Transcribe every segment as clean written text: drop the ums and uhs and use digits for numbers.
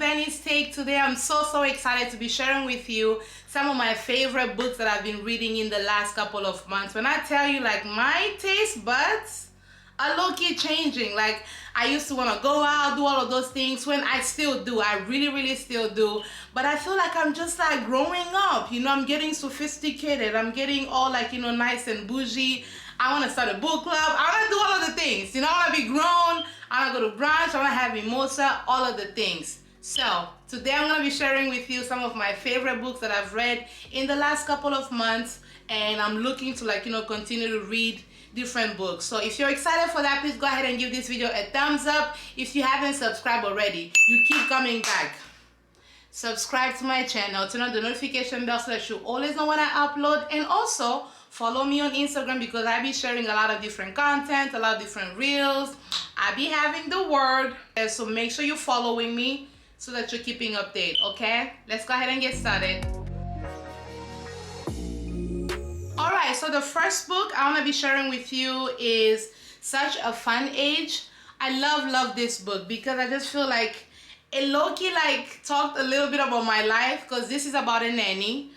Danny's Take. Today I'm so excited to be sharing with you some of my favorite books that I've been reading in the last couple of months. When I tell you, like, my taste buds are low-key changing. Like, I used to want to go out, do all of those things, when I still do. I really still do. But I feel like I'm just like growing up. You know, I'm getting sophisticated. I'm getting all like, you know, nice and bougie. I want to start a book club. I want to do all of the things. You know, I want to be grown. I want to go to brunch. I want to have mimosa. All of the things. So today I'm going to be sharing with you some of my favorite books that I've read in the last couple of months. And I'm looking to, like, you know, continue to read different books. So if you're excited for that, please go ahead and give this video a thumbs up. If you haven't subscribed already, you keep coming back. Subscribe to my channel, turn on the notification bell so that you always know when I upload, and also follow me on Instagram because I be sharing a lot of different content, a lot of different reels. I be having the word, so make sure you're following me so that you're keeping updated. Okay, let's go ahead and get started. Alright, so the first book I want to be sharing with you is Such a Fun Age. I love this book because I just feel like it low-key like talked a little bit about my life, because this is about a nanny.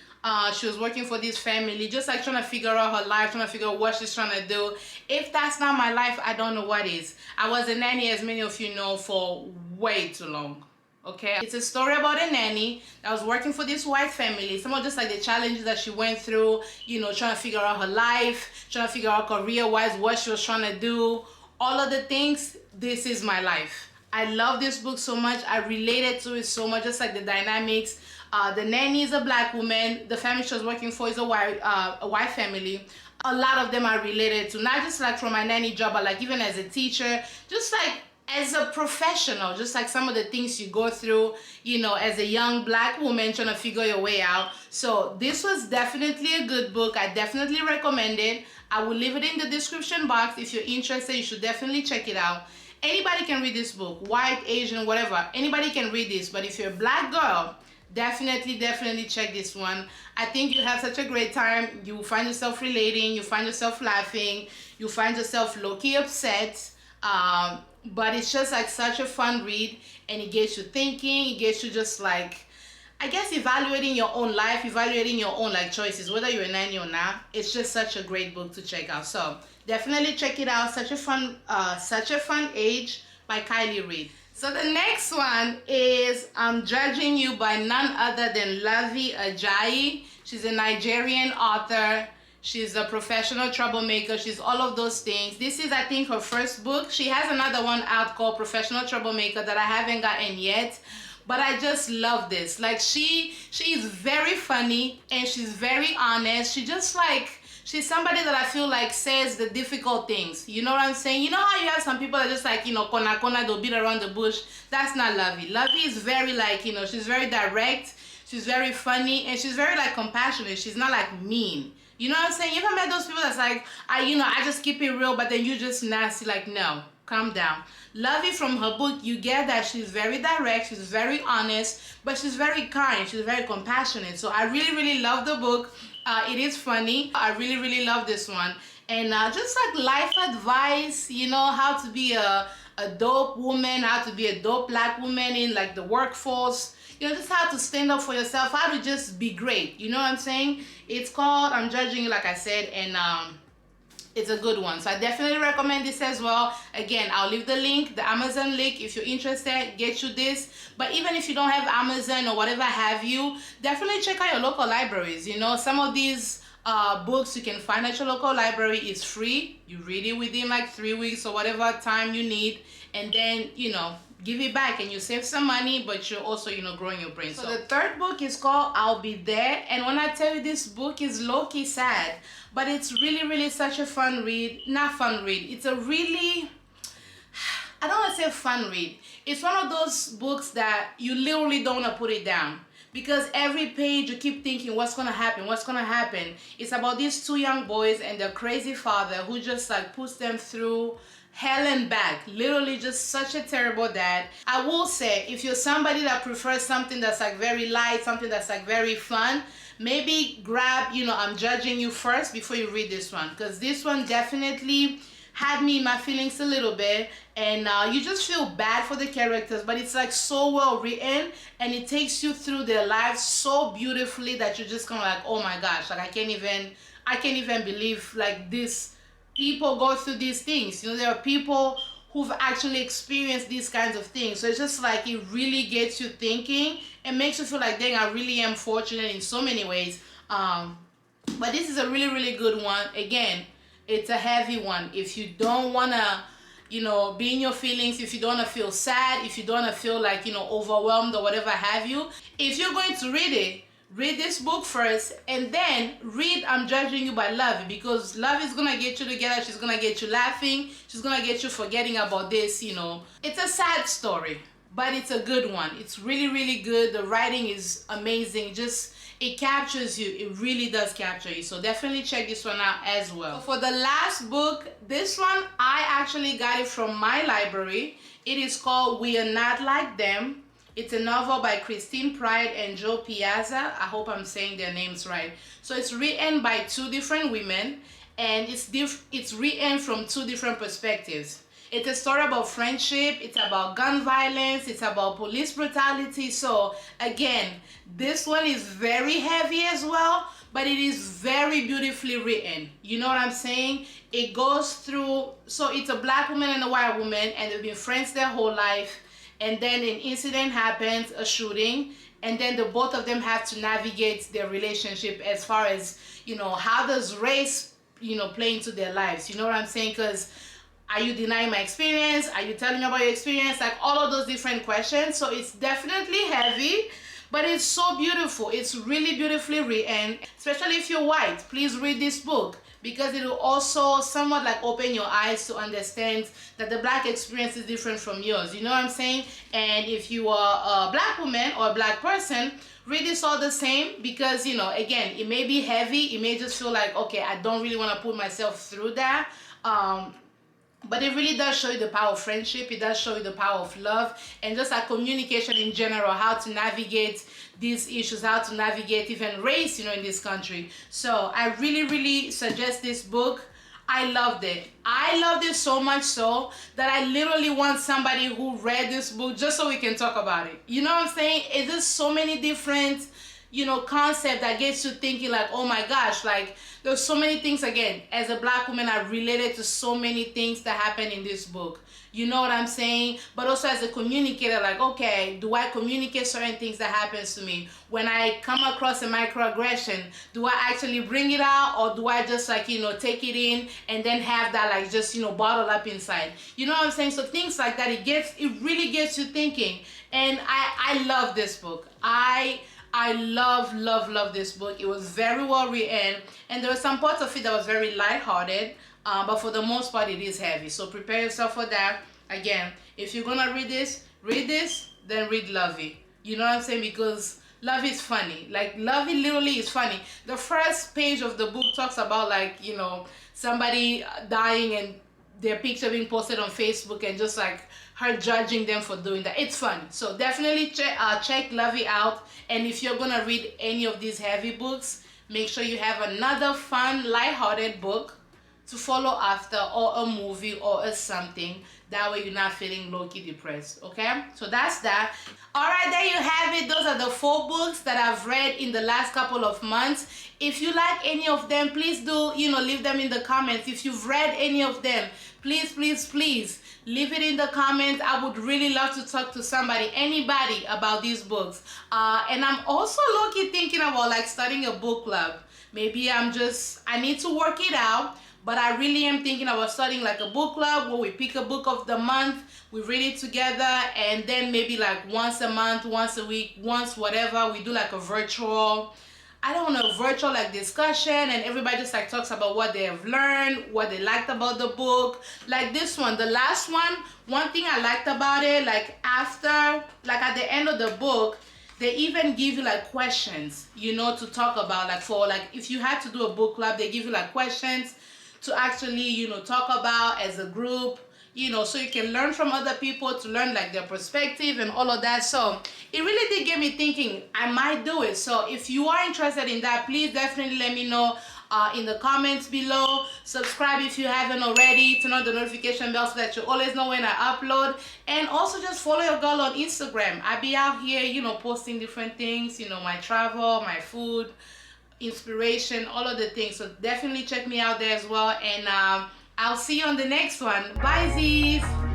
She was working for this family, just like trying to figure out her life, trying to figure out what she's trying to do. If that's not my life, I don't know what is. I was a nanny, as many of you know, for way too long. Okay, it's a story about a nanny that was working for this white family. Some of just like the challenges that she went through, you know, trying to figure out her life, trying to figure out career-wise what she was trying to do, all of the things. This is my life. I love this book so much. I related to it so much, just like the dynamics. The nanny is a black woman. The family she was working for is a white family. A lot of them are related to, not just like from my nanny job, but like even as a teacher, just like as a professional, just like some of the things you go through, you know, as a young black woman trying to figure your way out. So this was definitely a good book. I definitely recommend it. I will leave it in the description box. If you're interested, you should definitely check it out. Anybody can read this book, white, Asian, whatever. Anybody can read this. But if you're a black girl, definitely check this one. I think you have such a great time. You find yourself relating. You find yourself laughing. You find yourself low-key upset. But it's just like such a fun read, and it gets you thinking. It gets you just like, I guess, evaluating your own life, evaluating your own like choices, whether you're a nanny or not. It's just such a great book to check out. So definitely check it out. Such a Fun Age by Kylie Reid. So the next one is I'm Judging You by none other than Lavi Ajayi. She's a Nigerian author. She's a professional troublemaker. She's all of those things. This is, I think, her first book. She has another one out called Professional Troublemaker that I haven't gotten yet. But I just love this. Like, she is very funny and she's very honest. She's somebody that I feel like says the difficult things. You know what I'm saying? You know how you have some people that just like, you know, kona, they'll beat around the bush. That's not Lavi. Lavi is very like, you know, she's very direct. She's very funny and she's very like compassionate. She's not like mean. You know what I'm saying? You ever met those people that's like, I just keep it real, but then you just nasty. Like, no, calm down. Lavi, from her book, you get that she's very direct, she's very honest, but she's very kind, she's very compassionate. So I really love the book. It is funny. I really love this one. And just like life advice, you know, how to be a dope woman, how to be a dope black woman in like the workforce. You know, just how to stand up for yourself, how to just be great. You know what I'm saying? It's called I'm Judging You, like I said, and it's a good one. So I definitely recommend this as well. Again, I'll leave the link, the Amazon link. If you're interested, get you this. But even if you don't have Amazon or whatever have you, definitely check out your local libraries. You know, some of these books you can find at your local library. Is free. You read it within like 3 weeks or whatever time you need, and then, you know, give it back and you save some money, but you're also, you know, growing your brain. So the third book is called I'll Be There, and when I tell you this book is low-key sad, but it's really such a fun read. Not fun read, it's a really, I don't want to say fun read. It's one of those books that you literally don't want to put it down, because every page you keep thinking what's gonna happen. It's about these two young boys and their crazy father who just like puts them through hell and back. Literally just such a terrible dad. I will say, if you're somebody that prefers something that's like very light, something that's like very fun, maybe grab, you know, I'm Judging You first before you read this one, because this one definitely had me in my feelings a little bit, and you just feel bad for the characters, but it's like so well written, and it takes you through their lives so beautifully that you're just kind of like, oh my gosh, like I can't even believe like this people go through these things. There are people who've actually experienced these kinds of things. So it's just like it really gets you thinking and makes you feel like, dang, I really am fortunate in so many ways. But this is a really, really good one. Again, it's a heavy one. If you don't want to, be in your feelings, if you don't want to feel sad, if you don't want to feel like, overwhelmed or whatever have you, if you're going to read it, read this book first and then read I'm Judging You by Love, because love is gonna get you together. She's gonna get you laughing. She's gonna get you forgetting about this. It's a sad story, but it's a good one. It's really, really good. The writing is amazing. Just it captures you. It really does capture you. So definitely check this one out as well. For the last book, this one I actually got it from my library. It is called We Are Not Like Them. It's a novel by Christine Pride and Joe Piazza. I hope I'm saying their names right. So it's written by two different women, and it's written from two different perspectives. It's a story about friendship, it's about gun violence, it's about police brutality. So again, this one is very heavy as well, but it is very beautifully written. You know what I'm saying? It goes through, so it's a black woman and a white woman, and they've been friends their whole life. And then an incident happens, a shooting, and then the both of them have to navigate their relationship as far as, how does race, play into their lives? You know what I'm saying? Because are you denying my experience? Are you telling me about your experience? Like all of those different questions. So it's definitely heavy, but it's so beautiful. It's really beautifully written, especially if you're white. Please read this book, because it will also somewhat like open your eyes to understand that the black experience is different from yours. You know what I'm saying? And if you are a black woman or a black person, read this all the same, because, again, it may be heavy. It may just feel like, okay, I don't really want to put myself through that. But it really does show you the power of friendship. It does show you the power of love, and just like communication in general, how to navigate these issues, how to navigate even race, in this country. So I really, really suggest this book. I loved it. I loved it so much so that I literally want somebody who read this book just so we can talk about it. You know what I'm saying? It's just so many different, concept that gets you thinking like, oh my gosh, like there's so many things. Again, as a black woman, I related to so many things that happen in this book. You know what I'm saying? But also as a communicator, like, okay, do I communicate certain things that happens to me? When I come across a microaggression, do I actually bring it out, or do I just like, take it in and then have that like just, bottled up inside? You know what I'm saying? So things like that, it really gets you thinking. And I love this book. I love this book. It was very well written, and there were some parts of it that was very lighthearted, but for the most part it is heavy. So prepare yourself for that. Again, if you're gonna read this, then read Lovey. You know what I'm saying? Because Lovey is funny. Like Lovey literally is funny. The first page of the book talks about like, somebody dying and their picture being posted on Facebook, and just like her judging them for doing that. It's fun. So definitely check Lovey out. And if you're gonna read any of these heavy books, make sure you have another fun, lighthearted book to follow after, or a movie or a something. That way you're not feeling low-key depressed, okay? So that's that. All right, there you have it. Those are the 4 books that I've read in the last couple of months. If you like any of them, please do, leave them in the comments. If you've read any of them, please leave it in the comments. I would really love to talk to somebody, anybody, about these books. And I'm also low-key thinking about like starting a book club. Maybe I need to work it out. But I really am thinking about starting like a book club where we pick a book of the month, we read it together, and then maybe like once a month, once a week, once whatever, we do like a virtual, virtual like discussion, and everybody just like talks about what they have learned, what they liked about the book. Like this one, the last one thing I liked about it, like after, like at the end of the book, they even give you like questions, to talk about, like for like, if you had to do a book club, they give you like questions to actually, talk about as a group, so you can learn from other people, to learn like their perspective and all of that. So it really did get me thinking I might do it. So if you are interested in that, please definitely let me know in the comments below. Subscribe if you haven't already. Turn on the notification bell so that you always know when I upload. And also just follow your girl on Instagram. I be out here, you know, posting different things, you know, my travel, my food, inspiration, all of the things. So definitely check me out there as well. And I'll see you on the next one. Bye, Z's.